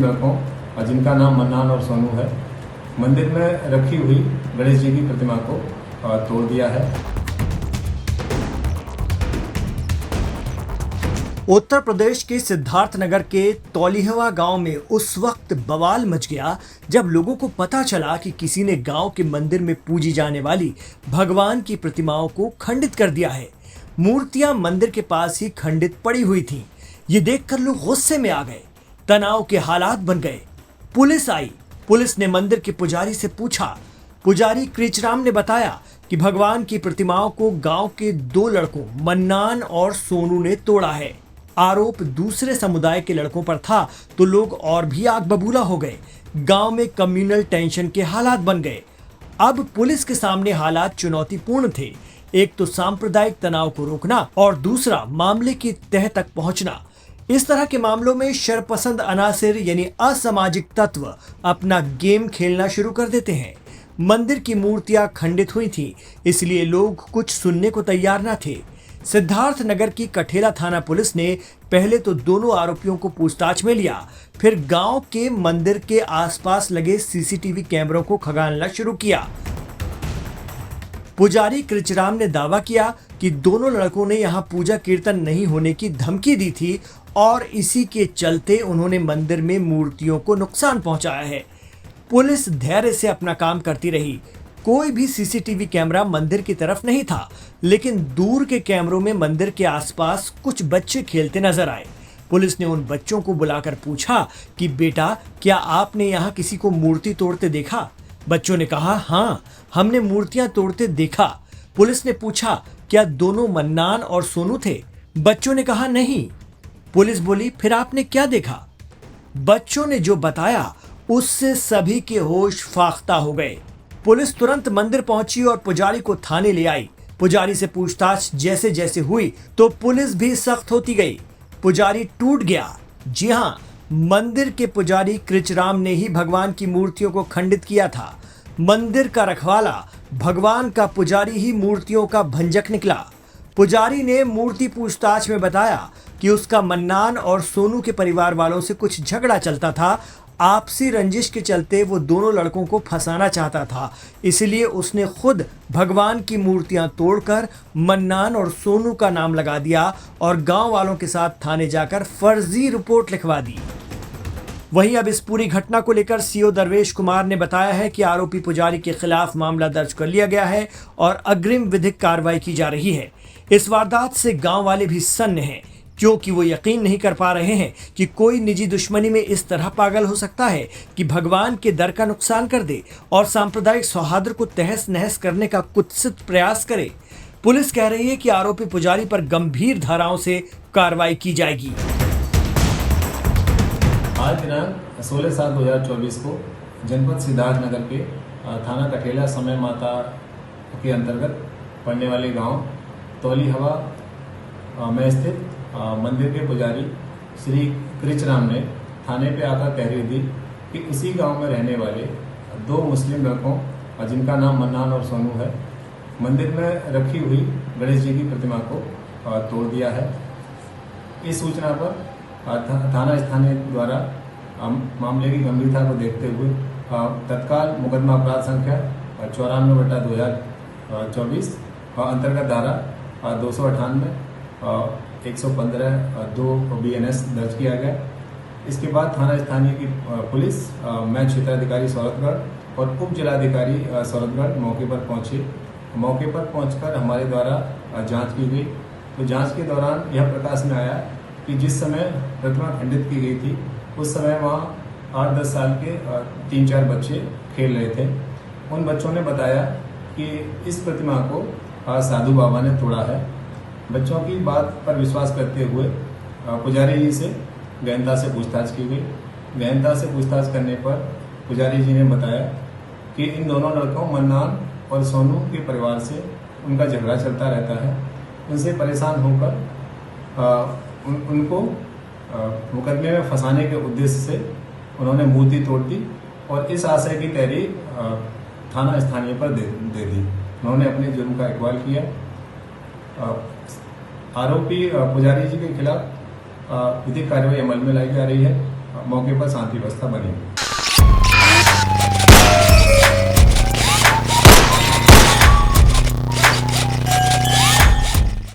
लड़कों जिनका नाम मन्नान और सोनू है, मंदिर में रखी हुई गणेश जी की प्रतिमा को तोड़ दिया है। उत्तर प्रदेश के सिद्धार्थनगर के तौलिहवा गांव में उस वक्त बवाल मच गया जब लोगों को पता चला कि किसी ने गांव के मंदिर में पूजी जाने वाली भगवान की प्रतिमाओं को खंडित कर दिया है। मूर्तियां मंदिर के पास ही खंडित पड़ी हुई थीं। ये देखकर लोग गुस्से में आ गए, तनाव के हालात बन गए। पुलिस आई। पुलिस ने मंदिर के पुजारी से पूछा। पुजारी कृचराम ने बताया कि भगवान की प्रतिमाओं को गांव के 2 लड़कों मन्नान और सोनू ने तोड़ा है। आरोप दूसरे समुदाय के लड़कों पर था तो लोग और भी आग बबूला हो गए। गांव में कम्युनल टेंशन के हालात बन गए। अब पुलिस के सामने हालात चुनौतीपूर्ण थे। एक तो सांप्रदायिक तनाव को रोकना और दूसरा मामले की तह तक पहुंचना। इस तरह के मामलों में शरपसंद अनासिर यानी असामाजिक तत्व अपना गेम खेलना शुरू कर देते हैं। मंदिर की मूर्तियां खंडित हुई थी, इसलिए लोग कुछ सुनने को तैयार न थे। सिद्धार्थनगर की कठेला थाना पुलिस ने पहले तो दोनों आरोपियों को पूछताछ में लिया, फिर गांव के मंदिर के आसपास लगे सीसीटीवी कैमरों को खंगालना शुरू किया। पुजारी कृचराम ने दावा किया कि दोनों लड़कों ने यहां पूजा कीर्तन नहीं होने की धमकी दी थी और इसी के चलते उन्होंने मंदिर में मूर्तियों को नुकसान पहुंचाया है। पुलिस धैर्य से अपना काम करती रही। कोई भी सीसीटीवी कैमरा मंदिर की तरफ नहीं था, लेकिन दूर के कैमरों में मंदिर के आसपास कुछ बच्चे खेलते नजर आए। पुलिस ने उन बच्चों को बुलाकर पूछा कि बेटा, क्या आपने यहाँ किसी को मूर्ति तोड़ते देखा? बच्चों ने कहा, हाँ, हमने मूर्तियां तोड़ते देखा। पुलिस ने पूछा, क्या दोनों मन्नान और सोनू थे? बच्चों ने कहा, नहीं। पुलिस बोली, फिर आपने क्या देखा? बच्चों ने जो बताया उससे सभी के होश फाख्ता हो गए। पुलिस तुरंत मंदिर पहुंची और पुजारी को थाने ले आई। पुजारी से पूछताछ जैसे जैसे हुई तो पुलिस भी सख्त होती गई। पुजारी टूट गया। जी हां, मंदिर के पुजारी कृचराम ने ही भगवान की मूर्तियों को खंडित किया था। मंदिर का रखवाला भगवान का पुजारी ही मूर्तियों का भंजक निकला। पुजारी ने मूर्ति पूछताछ में बताया कि उसका मन्नान और सोनू के परिवार वालों से कुछ झगड़ा चलता था। आपसी रंजिश के चलते वो दोनों लड़कों को फंसाना चाहता था, इसलिए उसने खुद भगवान की मूर्तियां तोड़कर मन्नान और सोनू का नाम लगा दिया और गांव वालों के साथ थाने जाकर फर्जी रिपोर्ट लिखवा दी। वहीं अब इस पूरी घटना को लेकर सीओ दरवेश कुमार ने बताया है कि आरोपी पुजारी के खिलाफ मामला दर्ज कर लिया गया है और अग्रिम विधिक कार्रवाई की जा रही है। इस वारदात से गांव वाले भी सन्न हैं, क्योंकि वो यकीन नहीं कर पा रहे हैं कि कोई निजी दुश्मनी में इस तरह पागल हो सकता है कि भगवान के दर का नुकसान कर दे और सांप्रदायिक सौहार्द को तहस नहस करने का कुत्सित प्रयास करे। पुलिस कह रही है कि आरोपी पुजारी पर गंभीर धाराओं से कार्रवाई की जाएगी। आज दिनांक 16/7/2024 को जनपद सिद्धार्थनगर के थाना कठेला समय माता के अंतर्गत पड़ने वाले गांव तौलिहवा में स्थित मंदिर के पुजारी श्री कृचराम ने थाने पे आकर तहरीर दी कि उसी गांव में रहने वाले 2 मुस्लिम लड़कों जिनका नाम मन्नान और सोनू है, मंदिर में रखी हुई गणेश जी की प्रतिमा को तोड़ दिया है। इस सूचना पर थाना स्थानीय द्वारा मामले की गंभीरता को देखते हुए तत्काल मुकदमा अपराध संख्या 94/2024 अंतर्गत धारा 298 115(2) BNS दर्ज किया गया। इसके बाद थाना स्थानीय की पुलिस, मैं क्षेत्राधिकारी सौरभगढ़ और उप जिलाधिकारी सौरभगढ़ मौके पर पहुंचे। मौके पर पहुंचकर हमारे द्वारा जांच की गई। तो जांच के दौरान यह प्रकाश में आया कि जिस समय प्रतिमा खंडित की गई थी उस समय वहाँ 8-10 साल के 3-4 बच्चे खेल रहे थे। उन बच्चों ने बताया कि इस प्रतिमा को साधु बाबा ने तोड़ा है। बच्चों की बात पर विश्वास करते हुए पुजारी जी से गहनता से पूछताछ की गई। गहनता से पूछताछ करने पर पुजारी जी ने बताया कि इन दोनों लड़कों मन्नान और सोनू के परिवार से उनका झगड़ा चलता रहता है। उनसे परेशान होकर उनको मुकदमे में फंसाने के उद्देश्य से उन्होंने मूर्ति तोड़ दी और इस आशय की तहरीर थाना स्थानीय पर दे दी। उन्होंने अपने जुर्म का इकबाल किया। आरोपी पुजारी जी के खिलाफ विधिक कार्रवाई अमल में लाई जा रही है। मौके पर शांति व्यवस्था बनी हुई है।